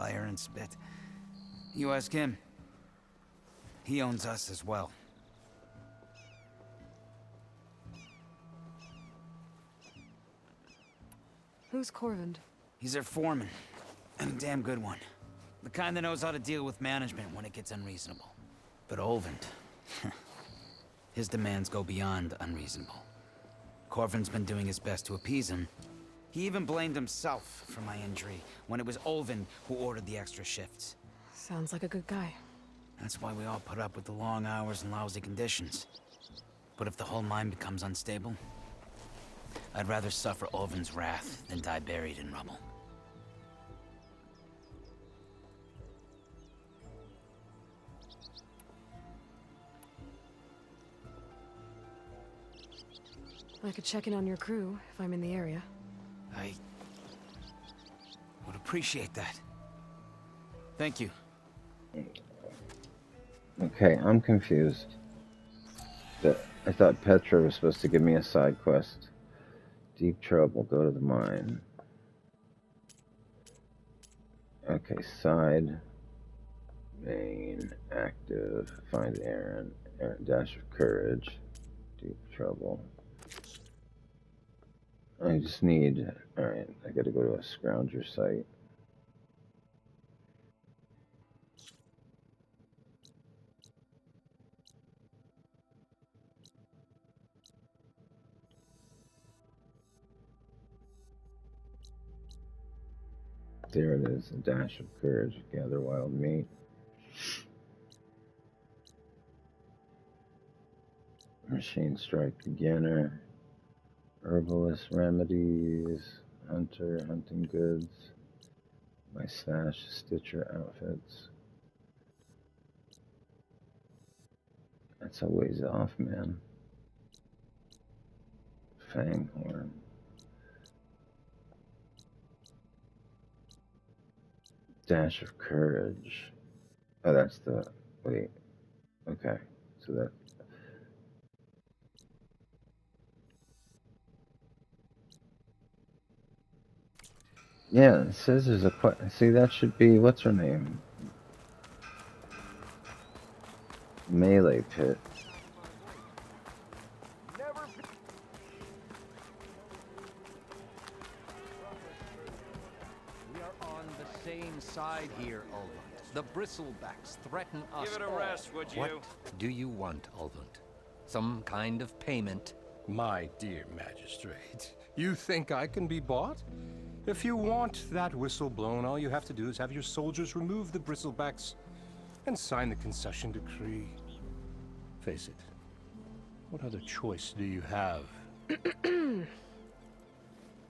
fire and spit. You ask him. He owns us as well. Who's Corvind? He's their foreman, and a damn good one. The kind that knows how to deal with management when it gets unreasonable. But Olvend, his demands go beyond unreasonable. Corvin's been doing his best to appease him. He even blamed himself for my injury when it was Olvend who ordered the extra shifts. Sounds like a good guy. That's why we all put up with the long hours and lousy conditions. But if the whole mine becomes unstable, I'd rather suffer Olvend's wrath than die buried in rubble. I could check in on your crew if I'm in the area. I would appreciate that. Thank you. Okay, I'm confused. I thought Petra was supposed to give me a side quest. Deep trouble, go to the mine. Okay, side. Main, active, find Aaron, dash of courage. Deep trouble. I just need, alright, I gotta go to a scrounger site. There it is, a dash of courage, gather wild meat. Machine strike beginner. Herbalist remedies. Hunter, hunting goods. My stash, stitcher outfits. That's a ways off, man. Fanghorn. Dash of courage. Oh, that's the, wait. Okay, so that. Yeah, it says there's a, see, that should be, what's her name? Melee pit. We are on the same side here, Ulvund. The bristlebacks threaten us. Give it a rest, would you? What do you want, Ulvund? Some kind of payment? My dear magistrate, you think I can be bought? If you want that whistle blown, all you have to do is have your soldiers remove the bristlebacks and sign the concession decree. Face it, what other choice do you have?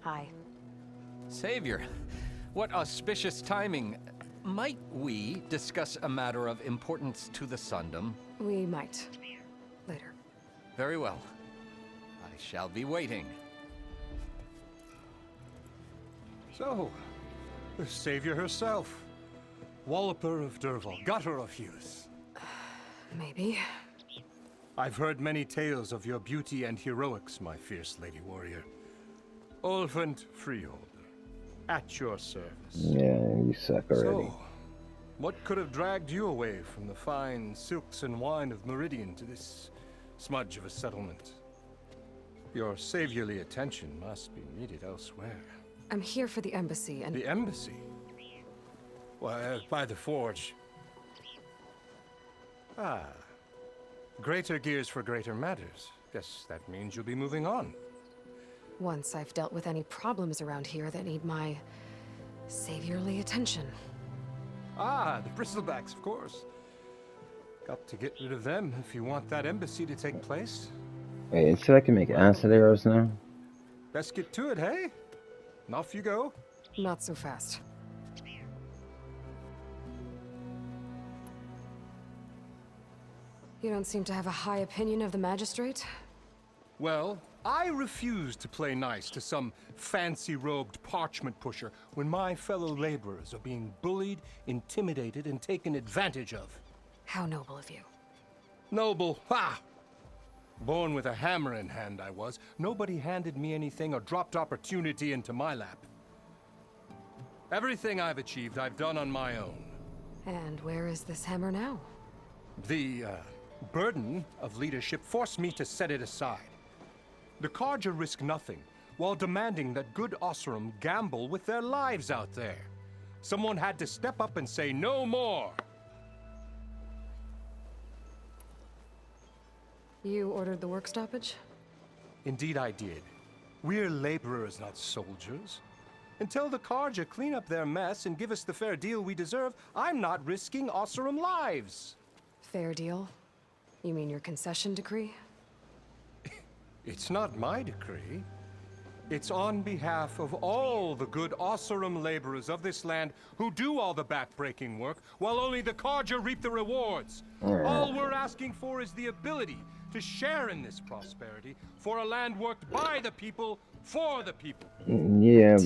Hi. Savior, what auspicious timing. Might we discuss a matter of importance to the Sundom? We might. Later. Very well. I shall be waiting. So, the savior herself. Walloper of Derval, gutter of youth. Maybe. I've heard many tales of your beauty and heroics, my fierce lady warrior. Ulvund Freeholder, at your service. Yeah, you suck already. So, what could have dragged you away from the fine silks and wine of Meridian to this smudge of a settlement? Your saviorly attention must be needed elsewhere. I'm here for the embassy and... The embassy? Why, by the forge. Ah. Greater gears for greater matters. Guess that means you'll be moving on. Once I've dealt with any problems around here that need my saviorly attention. Ah, the bristlebacks, of course. Got to get rid of them if you want that embassy to take place. Wait, it said I can make acid arrows now? Best get to it, hey? And off you go. Not so fast. You don't seem to have a high opinion of the magistrate? Well, I refuse to play nice to some fancy-robed parchment pusher when my fellow laborers are being bullied, intimidated, and taken advantage of. How noble of you. Noble, ha! Born with a hammer in hand, I was. Nobody handed me anything or dropped opportunity into my lap. Everything I've achieved, I've done on my own. And where is this hammer now? The burden of leadership forced me to set it aside. The Carja risk nothing, while demanding that good Oseram gamble with their lives out there. Someone had to step up and say no more. You ordered the work stoppage? Indeed I did. We're laborers, not soldiers. Until the Carja clean up their mess and give us the fair deal we deserve, I'm not risking Oseram lives. Fair deal? You mean your concession decree? It's not my decree. It's on behalf of all the good Oseram laborers of this land who do all the back-breaking work, while only the Carja reap the rewards. All we're asking for is the ability to share in this prosperity for a land worked by the people, for the people. Yeah,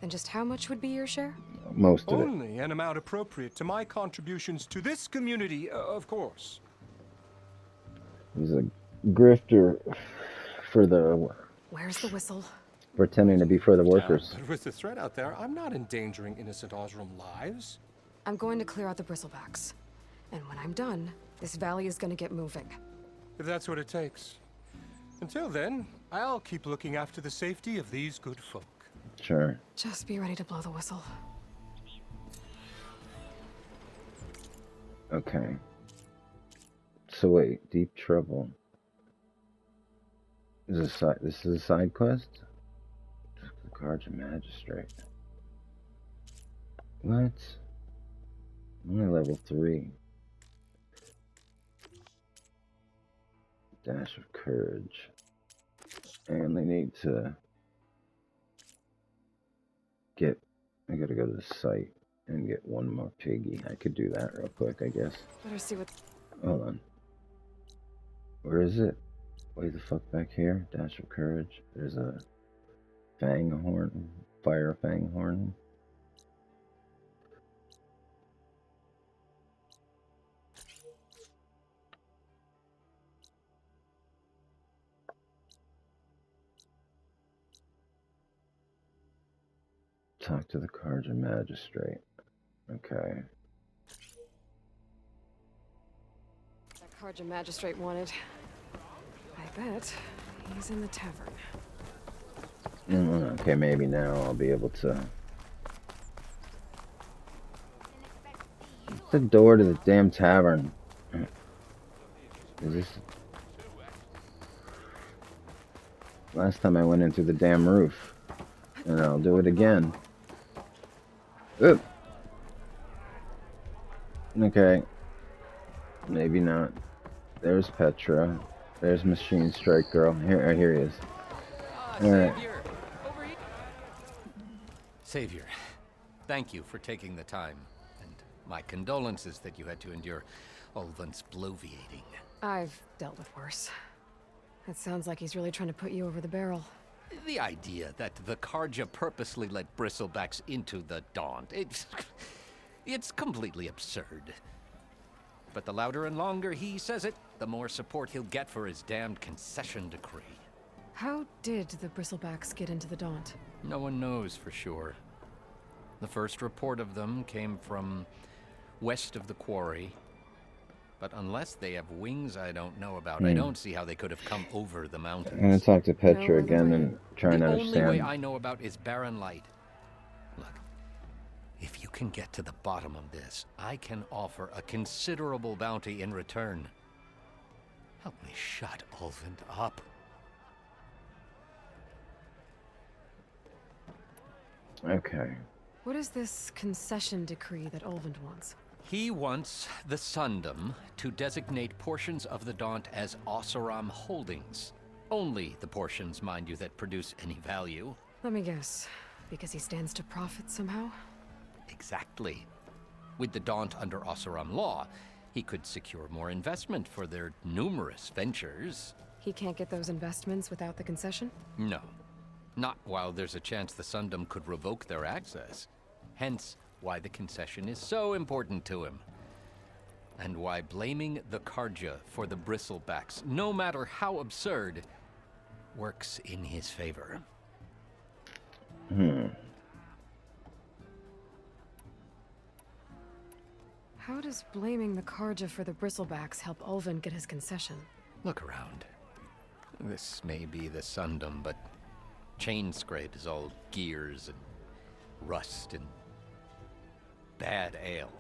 And just how much would be your share? most of it. Only an amount appropriate to my contributions to this community, of course. He's a grifter for the Where's the whistle? pretending to be for the workers. But with the threat out there, I'm not endangering innocent Oseram lives. I'm going to clear out the bristlebacks. And when I'm done, this valley is going to get moving. If that's what it takes. Until then, I'll keep looking after the safety of these good folk. Sure. Just be ready to blow the whistle. Okay. So wait, deep trouble. This is a side quest? The Carja Magistrate. What? I'm only level 3. Dash of courage. And they need to get, I gotta go to the site and get one more piggy. I could do that real quick, I guess. Better see what... Hold on. Where is it? Way the fuck back here? Dash of courage. There's a fang horn. Fire fang horn. Talk to the Carja Magistrate. Okay. that Carja magistrate wanted. I bet he's in the tavern. Okay, maybe now I'll be able to... It's the door to the damn tavern. Is this... Last time I went into the damn roof. And I'll do it again. Oop. Okay. Maybe not. There's Petra. There's Machine Strike Girl. Here he is. Alright. Savior, over here. Savior, thank you for taking the time. And my condolences that you had to endure Olvent's bloviating. I've dealt with worse. It sounds like he's really trying to put you over the barrel. The idea that the Carja purposely let bristlebacks into the Daunt, it's completely absurd. But the louder and longer he says it, the more support he'll get for his damned concession decree. How did the bristlebacks get into the Daunt? No one knows for sure. The first report of them came from west of the quarry. But unless they have wings I don't know about, I don't see how they could have come over the mountains. I'm gonna talk to Petra No again way. and try and The only way understand. I know about is barren light. Look, if you can get to the bottom of this, I can offer a considerable bounty in return. Help me shut Olvent up. Okay. What is this concession decree that Olvent wants? He wants the Sundom to designate portions of the Daunt as Oseram holdings. Only the portions, mind you, that produce any value. Let me guess. Because he stands to profit somehow? Exactly. With the Daunt under Oseram law, he could secure more investment for their numerous ventures. He can't get those investments without the concession? No. Not while there's a chance the Sundom could revoke their access. Hence, why the concession is so important to him. And why blaming the Carja for the bristlebacks, no matter how absurd, works in his favor. How does blaming the Karja for the bristlebacks help Ulvin get his concession? Look around. This may be the Sundom, but ChainScrape is all gears and rust and bad ale.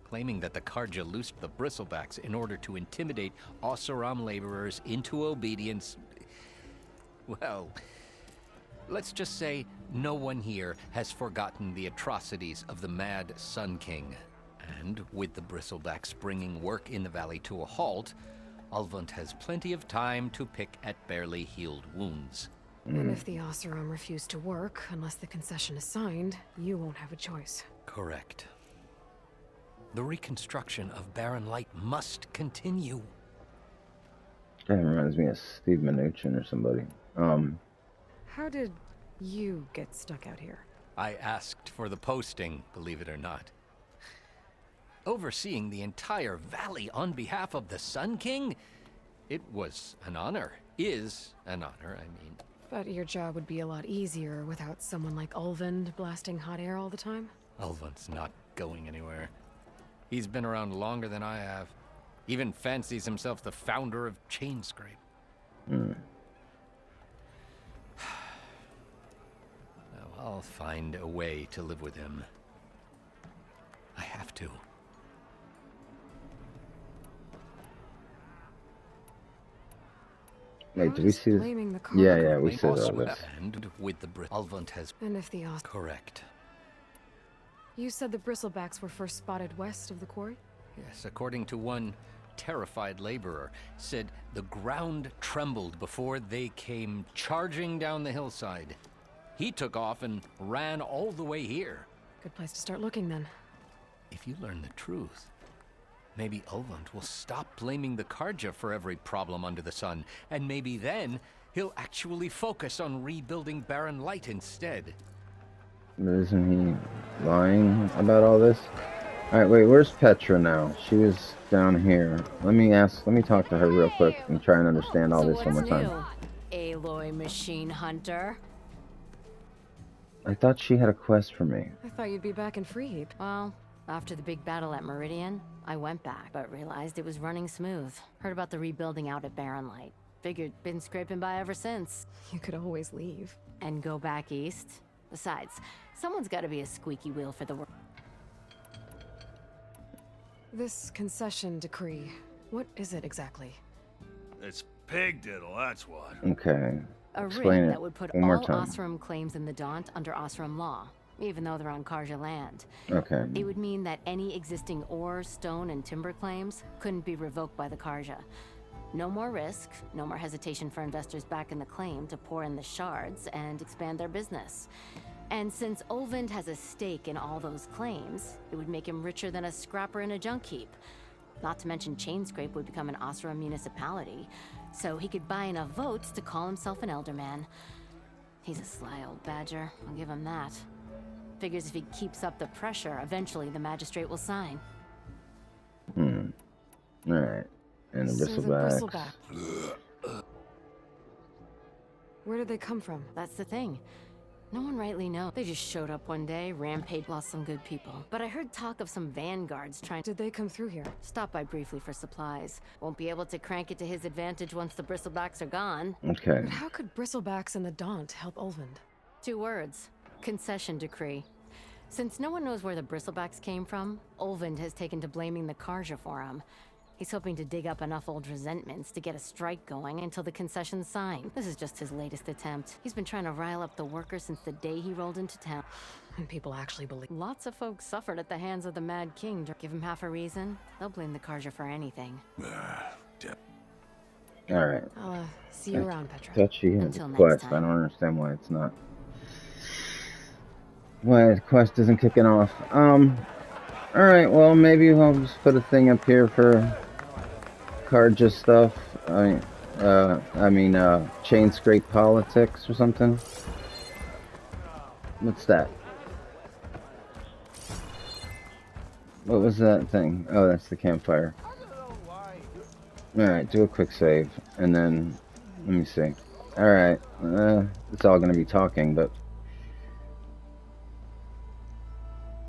Claiming that the Karja loosed the bristlebacks in order to intimidate Oseram laborers into obedience. Well, let's just say no one here has forgotten the atrocities of the Mad Sun King. And with the bristlebacks bringing work in the valley to a halt, Ulvund has plenty of time to pick at barely healed wounds. And if the Oseram refuse to work, unless the concession is signed, you won't have a choice. Correct. The reconstruction of Barren Light must continue. That reminds me of Steve Mnuchin or somebody. How did you get stuck out here? I asked for the posting, believe it or not. Overseeing the entire valley on behalf of the Sun King? It was an honor. Is an honor, I mean. But your job would be a lot easier without someone like Ulvund blasting hot air all the time? Ulvund's not going anywhere. He's been around longer than I have. Even fancies himself the founder of ChainScrape. Hmm. Now, I'll find a way to live with him. I have to. Wait, did we see this? Blaming the Yeah, Karja. yeah, we said all Also, this. and with the Ulvund has And if the correct. You said the bristlebacks were first spotted west of the quarry? Yes, according to one terrified laborer, said the ground trembled before they came charging down the hillside. He took off and ran all the way here. Good place to start looking then. If you learn the truth, maybe Ulvund will stop blaming the Karja for every problem under the sun, and maybe then he'll actually focus on rebuilding Barren Light instead. But isn't he lying about all this? Alright, wait, where's Petra now? She was down here. Let me talk to her real quick and try and understand all this one more time. Aloy Machine Hunter. I thought she had a quest for me. I thought you'd be back in Freeheap. Well, after the big battle at Meridian, I went back, but realized it was running smooth. Heard about the rebuilding out at Barren Light. Figured been scraping by ever since. You could always leave. And go back east. Besides, someone's gotta be a squeaky wheel for the work. This concession decree, what is it exactly? It's pig diddle, that's what. Okay. A Explain ring it that would put one more all time. Oseram claims in the Daunt under Oseram law, even though they're on Karja land. Okay. It would mean that any existing ore, stone, and timber claims couldn't be revoked by the Karja. No more risk, no more hesitation for investors back in the claim to pour in the shards and expand their business. And since Ulvund has a stake in all those claims, it would make him richer than a scrapper in a junk heap. Not to mention ChainScrape would become an Oseram municipality, so he could buy enough votes to call himself an elderman. He's a sly old badger, I'll give him that. Figures if he keeps up the pressure, eventually the magistrate will sign. Alright. And the So the bristlebacks. bristleback. Where did they come from? That's the thing. No one rightly knows. They just showed up one day, rampaged, lost some good people. But I heard talk of some vanguards trying to Did they come through here? stop by briefly for supplies. Won't be able to crank it to his advantage once the bristlebacks are gone. Okay. But how could bristlebacks and the Daunt help Ulvund? 2 words. Concession decree. Since no one knows where the bristlebacks came from, Ulvund has taken to blaming the Karja for him. He's hoping to dig up enough old resentments to get a strike going until the concession's signed. This is just his latest attempt. He's been trying to rile up the workers since the day he rolled into town. And people actually believe. Lots of folks suffered at the hands of the Mad King. Give him half a reason, they'll blame the Karja for anything. Alright. I'll see you around, Petra. Thought she had Until a next quest. I time. don't understand why it's not. Why the quest isn't kicking off. Alright, well maybe I'll just put a thing up here for Karja stuff. I mean ChainScrape politics or something. What's that? What was that thing? Oh, that's the campfire. Alright, do a quick save, and then, let me see. Alright, it's all gonna be talking, but